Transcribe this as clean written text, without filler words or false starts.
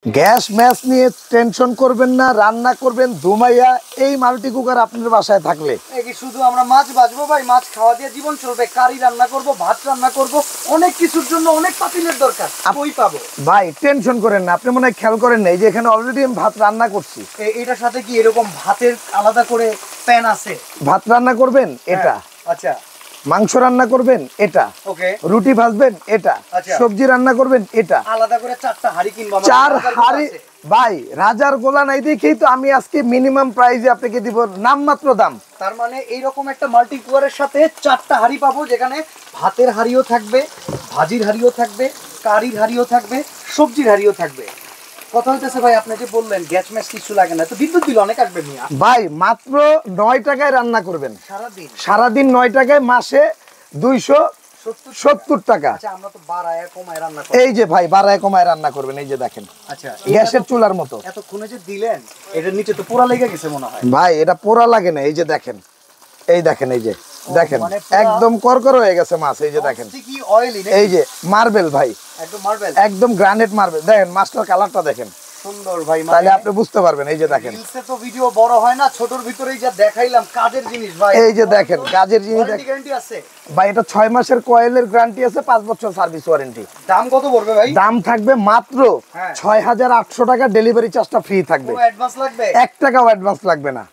Gas match নিয়ে tension করবেন না, রান্না করবেন ধুমাইয়া এই মাল্টি কুকার আপনার বাসায় থাকলে। কি শুধু আমরা মাছ ভাজবো ভাই, মাছ খাওয়া দিয়ে জীবন চলবে? কারি রান্না করব, ভাত রান্না করব, অনেক কিছুর জন্য অনেক পাতিলের দরকার, কই পাবো ভাই? টেনশন করেন না, আপনি মনে হয় খেয়াল করেন না, এই যে এখানে অলরেডি আমি ভাত রান্না করছি। এটার সাথে কি এরকম ভাতের আলাদা করে প্যান আছে? ভাত রান্না করবেন এটা, আচ্ছা, মাংস রান্না করবেন এটা, ওকে, রুটি ভাজবেন এটা, সবজি রান্না করবেন এটা, আলাদা করে চারটা হাঁড়ি কিনবো। 4 হাঁড়ি ভাই, রাজার গোলা নাই দেখেই তো আমি আজকে মিনিমাম প্রাইসে আপনাকে দিব নামমাত্র দাম। তার মানে এইরকম একটা মাল্টি কুকারের সাথে 4টা হাঁড়ি পাবো, যেখানে ভাতের হাঁড়িও থাকবে, ভাজির হাঁড়িও থাকবে, কারির হাঁড়িও থাকবে, সবজির হাঁড়িও থাকবে। কথা হইতেছে ভাই, আপনি যে বললেন গ্যাস ম্যাচ কিছু লাগে না, তো বিদ্যুৎ বিল অনেক আসবে মিয়া। ভাই মাত্র 9 টাকায় রান্না করবেন সারাদিন 9 টাকায়, মাসে 270 টাকা। আচ্ছা, আমরা তো বাড়ায় কমায় রান্না করি। এই যে ভাই বাড়ায় কমায় রান্না করবেন, এই যে দেখেন। আচ্ছা, গ্যাসের চুলার মতো। এতক্ষণে যে দিলেন, এটার নিচে তো পোড়া লেগে গেছে মনে হয়। ভাই এটা পোড়া লাগে না, এই যে দেখেন, এই দেখেন, এই যে দেখেন, মানে একদম করকর হয়ে গেছে মাছ, এই যে দেখেন, কি অয়েলি, এই যে মার্বেল ভাই, একদম মার্বেল, একদম গ্রানাইট মার্বেল। দেখেন মাছটার কালারটা দেখেন, সুন্দর ভাই। তাহলে আপনি বুঝতে পারবেন। এই যে দেখেন, রিলসে তো ভিডিও বড় হয় না, ছোটর ভিতরেই যা দেখাইলাম কাজের জিনিস ভাই। এই যে দেখেন কাজের জিনিস। গ্যারান্টি আছে ভাই এটা 6 মাসের কয়েলের গ্যারান্টি আছে, 5 বছর সার্ভিস ওয়ারেন্টি। দাম কত পড়বে ভাই? দাম থাকবে মাত্র 6800 টাকা, ডেলিভারি চার্জটা ফ্রি থাকবে। কোনো অ্যাডভান্স লাগবে? 1 টাকাও অ্যাডভান্স লাগবে না।